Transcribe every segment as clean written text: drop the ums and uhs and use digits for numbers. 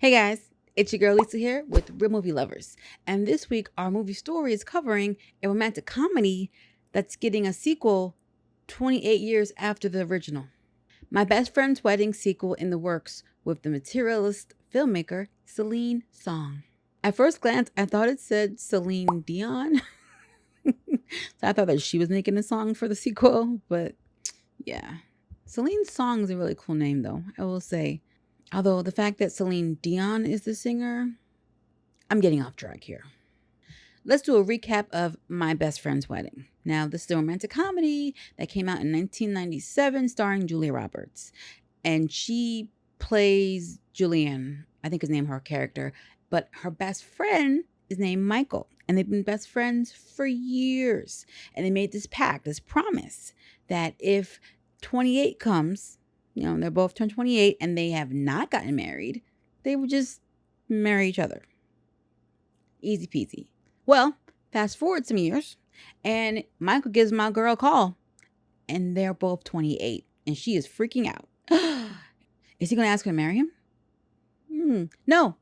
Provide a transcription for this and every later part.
Hey guys, it's your girl Lisa here with Real Movie Lovers. And this week, our movie story is covering a romantic comedy that's getting a sequel 28 years after the original. My Best Friend's Wedding sequel in the works with the materialist filmmaker Celine Song. At first glance, I thought it said Celine Dion. So I thought that she was making a song for the sequel, but yeah. Celine Song is a really cool name though, I will say. Although the fact that Celine Dion is the singer, I'm getting off track here. Let's do a recap of My Best Friend's Wedding. Now, this is a romantic comedy that came out in 1997 starring Julia Roberts. And she plays Julianne, I think is named her character, but her best friend is named Michael. And they've been best friends for years. And they made this pact, this promise, that if 28 comes, they're both turned 28 and they have not gotten married, they would just marry each other. Easy peasy. Well, fast forward some years and Michael gives my girl a call and they're both 28 and she is freaking out. Is he going to ask her to marry him? No.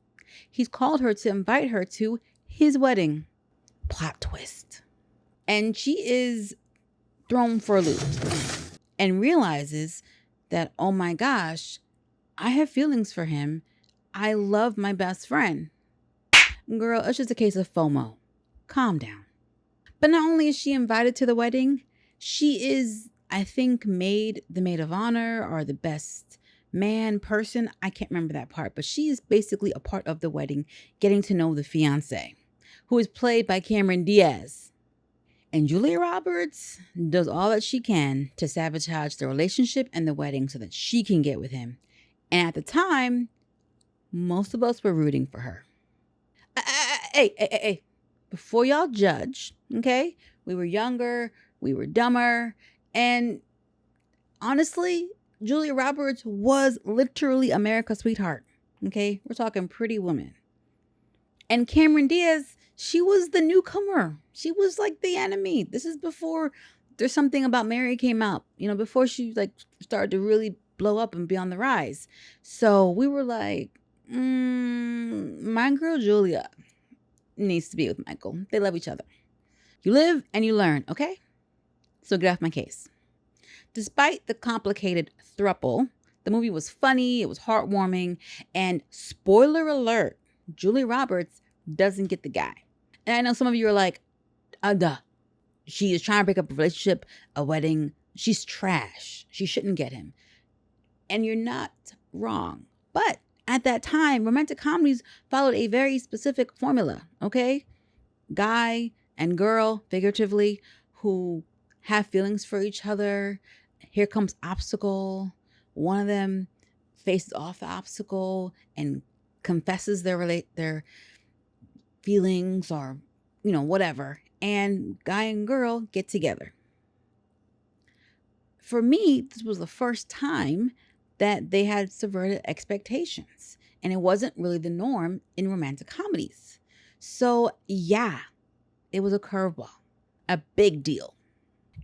He's called her to invite her to his wedding. Plot twist. And she is thrown for a loop and realizes that, oh my gosh, I have feelings for him. I love my best friend. Girl, it's just a case of FOMO. Calm down. But not only is she invited to the wedding, she is, I think, made the maid of honor or the best man person. I can't remember that part, but she is basically a part of the wedding, getting to know the fiance, who is played by Cameron Diaz. And Julia Roberts does all that she can to sabotage the relationship and the wedding so that she can get with him. And at the time, most of us were rooting for her. Hey. Before y'all judge, okay? We were younger, we were dumber, and honestly, Julia Roberts was literally America's sweetheart, okay? We're talking Pretty Woman. And Cameron Diaz, she was the newcomer. She was like the enemy. This is before There's Something About Mary came out, before she started to really blow up and be on the rise. So we were like, my girl Julia needs to be with Michael. They love each other. You live and you learn, okay? So get off my case. Despite the complicated throuple, the movie was funny, it was heartwarming, and spoiler alert, Julia Roberts doesn't get the guy. And I know some of you are like, duh. She is trying to break up a relationship, a wedding. She's trash. She shouldn't get him. And you're not wrong. But at that time, romantic comedies followed a very specific formula, okay? Guy and girl, figuratively, who have feelings for each other. Here comes obstacle. One of them faces off the obstacle and confesses their feelings or, whatever. And guy and girl get together. For me, this was the first time that they had subverted expectations. And it wasn't really the norm in romantic comedies. So yeah, it was a curveball, a big deal.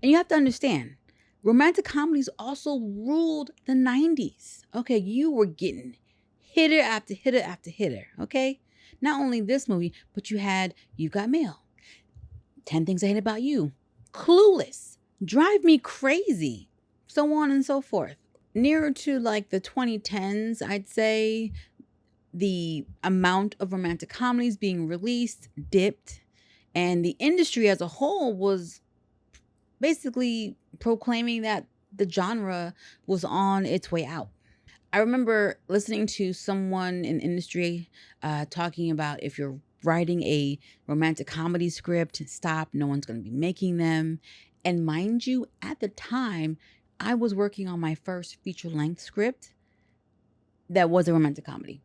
And you have to understand, romantic comedies also ruled the 90s. Okay, you were getting hitter after hitter after hitter, okay? Not only this movie, but You've Got Mail, 10 Things I Hate About You, Clueless, Drive Me Crazy, so on and so forth. Nearer to the 2010s, I'd say the amount of romantic comedies being released dipped, and the industry as a whole was basically proclaiming that the genre was on its way out. I remember listening to someone in the industry talking about, if you're writing a romantic comedy script, stop, no one's going to be making them. And mind you, at the time, I was working on my first feature-length script that was a romantic comedy.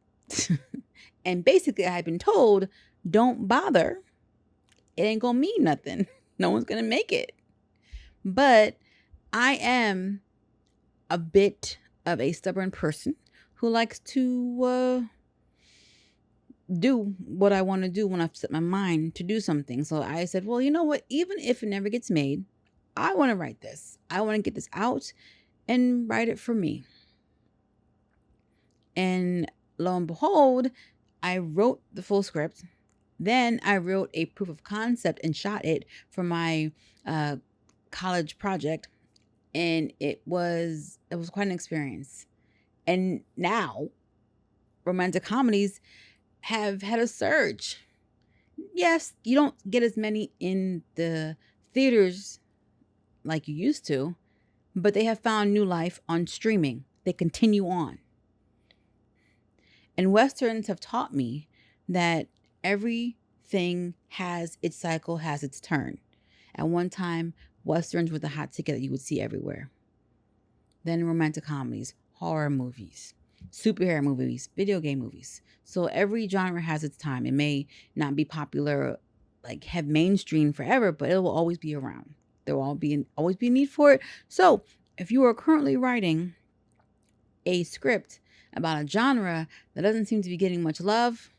And basically, I had been told, don't bother. It ain't going to mean nothing. No one's going to make it. But I am a bit of a stubborn person who likes to do what I want to do when I've set my mind to do something. So I said, well, you know what? Even if it never gets made, I want to write this. I want to get this out and write it for me. And lo and behold, I wrote the full script. Then I wrote a proof of concept and shot it for my uh, college project, and it was quite an experience. And now romantic comedies have had a surge. Yes, you don't get as many in the theaters like you used to, but they have found new life on streaming. They continue on. And Westerns have taught me that everything has its cycle, has its turn. At one time, Westerns were the hot ticket that you would see everywhere. Then romantic comedies, horror movies, superhero movies, video game movies. So every genre has its time. It may not be popular, like have mainstream forever, but it will always be around. There will always be a need for it. So if you are currently writing a script about a genre that doesn't seem to be getting much love,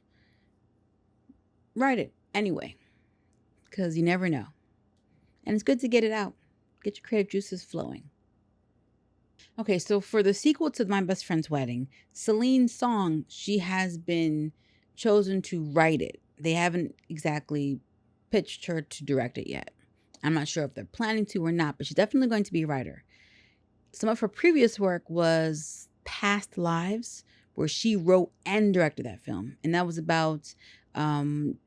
write it anyway, because you never know. And it's good to get it out. Get your creative juices flowing. Okay, so for the sequel to My Best Friend's Wedding, Celine Song, she has been chosen to write it. They haven't exactly pitched her to direct it yet. I'm not sure if they're planning to or not, but she's definitely going to be a writer. Some of her previous work was Past Lives, where she wrote and directed that film. And that was about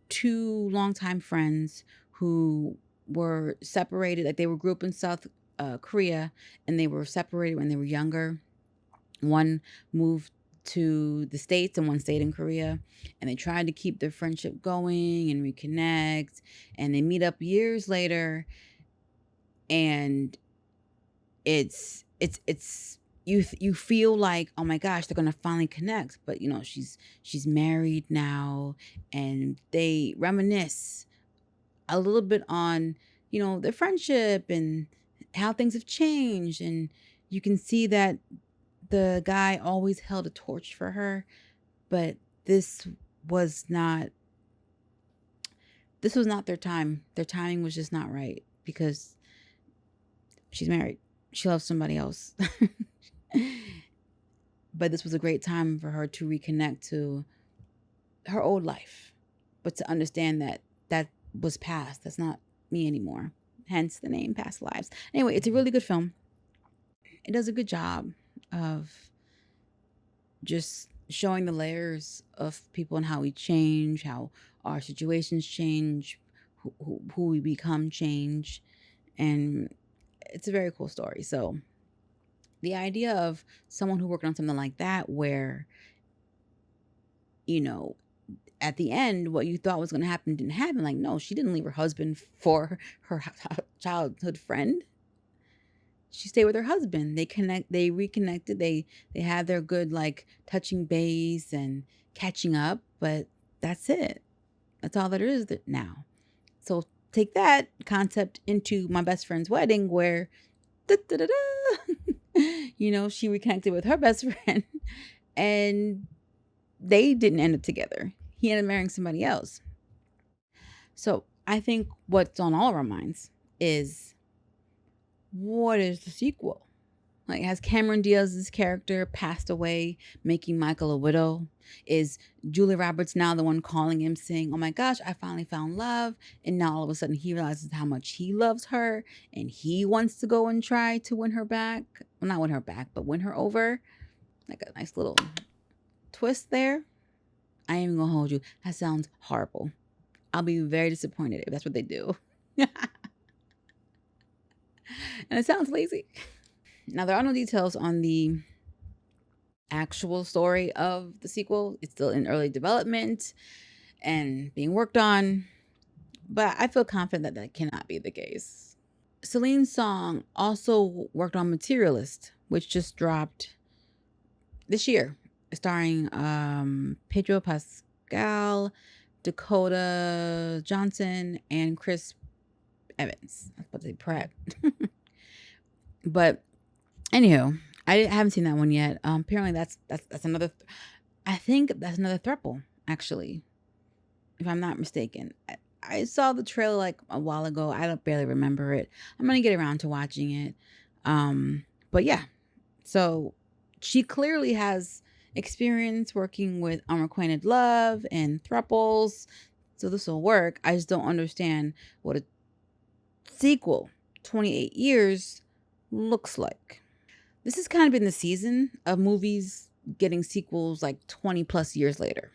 two longtime friends who were separated. Like they were grew up in South Korea, and they were separated when they were younger. One moved to the States and one stayed in Korea, and they tried to keep their friendship going and reconnect, and they meet up years later, and it's you feel like, oh my gosh, they're gonna finally connect. But she's married now, and they reminisce a little bit on their friendship and how things have changed. And you can see that the guy always held a torch for her, but this was not their time. Their timing was just not right, because she's married, she loves somebody else. But this was a great time for her to reconnect to her old life, but to understand that that was past. That's not me anymore. Hence the name Past Lives. Anyway, it's a really good film. It does a good job of just showing the layers of people and how we change, how our situations change, who we become change. And it's a very cool story. So the idea of someone who worked on something like that, where, at the end, what you thought was going to happen didn't happen. Like, no, she didn't leave her husband for her childhood friend. She stayed with her husband. They reconnected. They had their good, like, touching base and catching up, but that's it. That's all there is now. So take that concept into My Best Friend's Wedding, where she reconnected with her best friend, and they didn't end up together. He ended up marrying somebody else. So I think what's on all of our minds is, what is the sequel? Like, has Cameron Diaz's character passed away, making Michael a widow? Is Julia Roberts now the one calling him, saying, oh my gosh, I finally found love? And now all of a sudden he realizes how much he loves her, and he wants to go and try to win her back. Well, not win her back, but win her over. Like a nice little twist there. I ain't even gonna hold you. That sounds horrible. I'll be very disappointed if that's what they do. And it sounds lazy. Now, there are no details on the actual story of the sequel. It's still in early development and being worked on, but I feel confident that cannot be the case. Celine Song also worked on Materialist, which just dropped this year, starring Pedro Pascal, Dakota Johnson, and Chris Evans. I was about to say Pratt. But anywho, I haven't seen that one yet. Apparently that's another. I think that's another throuple, actually, if I'm not mistaken. I saw the trailer like a while ago. I don't barely remember it. I'm gonna get around to watching it. But yeah, so she clearly has experience working with unrequited love and thruples, so this will work. I just don't understand what a sequel 28 years looks like. This has kind of been the season of movies getting sequels like 20 plus years later,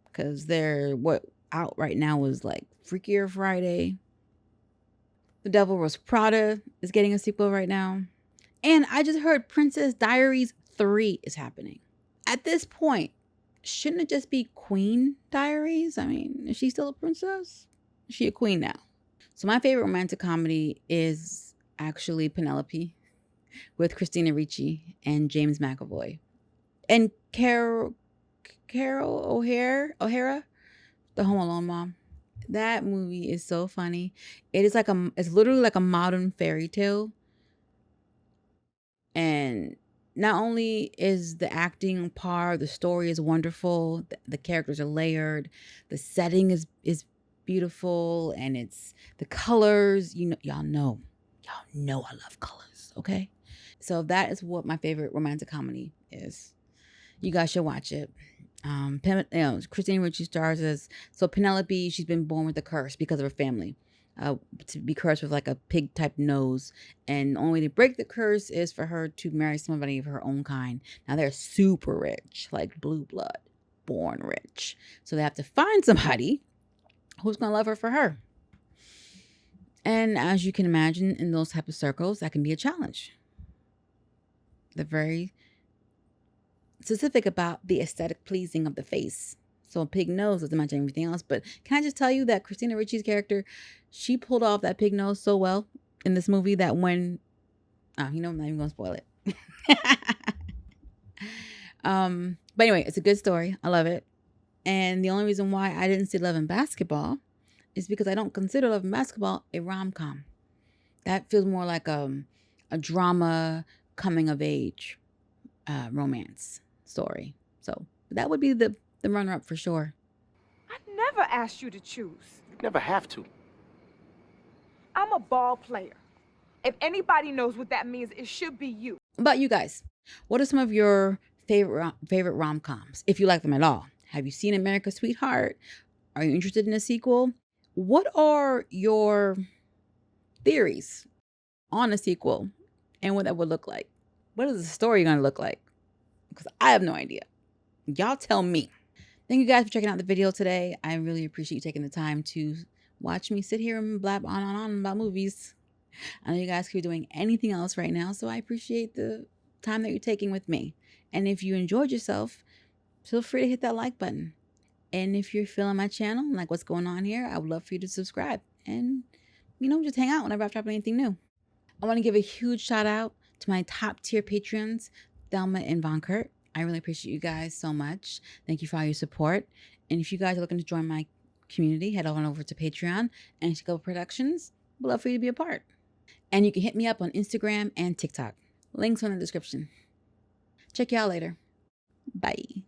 because they're what out right now is like Freakier Friday. The Devil Wears Prada is getting a sequel right now. And I just heard Princess Diaries 3 is happening. At this point, shouldn't it just be Queen Diaries? I mean, is she still a princess? Is she a queen now? So my favorite romantic comedy is actually Penelope with Christina Ricci and James McAvoy. And Carol O'Hara, the Home Alone mom. That movie is so funny. It's literally like a modern fairy tale. And not only is the acting par, the story is wonderful, the characters are layered, the setting is beautiful, and it's the colors, y'all know I love colors, okay? So that is what my favorite romantic comedy is. You guys should watch it. Christina Ricci stars as Penelope. She's been born with a curse because of her family, to be cursed with like a pig type nose, and the only way to break the curse is for her to marry somebody of her own kind. Now they're super rich, like blue blood, born rich, so they have to find somebody who's gonna love her for her. And as you can imagine, in those type of circles, that can be a challenge. They're very specific about the aesthetic pleasing of the face. So a pig nose doesn't match everything else. But can I just tell you that Christina Ricci's character, she pulled off that pig nose so well in this movie that when, I'm not even gonna spoil it. But anyway, it's a good story. I love it. And the only reason why I didn't see Love and Basketball is because I don't consider Love and Basketball a rom-com. That feels more like a drama coming of age romance story. So that would be the runner-up for sure. I never asked you to choose. You never have to. I'm a ball player. If anybody knows what that means, it should be you. About you guys, what are some of your favorite rom-coms, if you like them at all? Have you seen America's Sweetheart? Are you interested in a sequel? What are your theories on a sequel and what that would look like? What is the story going to look like? Because I have no idea. Y'all tell me. Thank you guys for checking out the video today. I really appreciate you taking the time to watch me sit here and blab on about movies. I know you guys could be doing anything else right now, so I appreciate the time that you're taking with me. And if you enjoyed yourself, feel free to hit that like button. And if you're feeling my channel, like what's going on here, I would love for you to subscribe and, just hang out whenever I drop anything new. I want to give a huge shout out to my top tier Patreons, Thelma and Von Kurt. I really appreciate you guys so much. Thank you for all your support. And if you guys are looking to join my community, head on over to Patreon, NXG Global Productions. We'd love for you to be a part. And you can hit me up on Instagram and TikTok. Links are in the description. Check y'all later. Bye.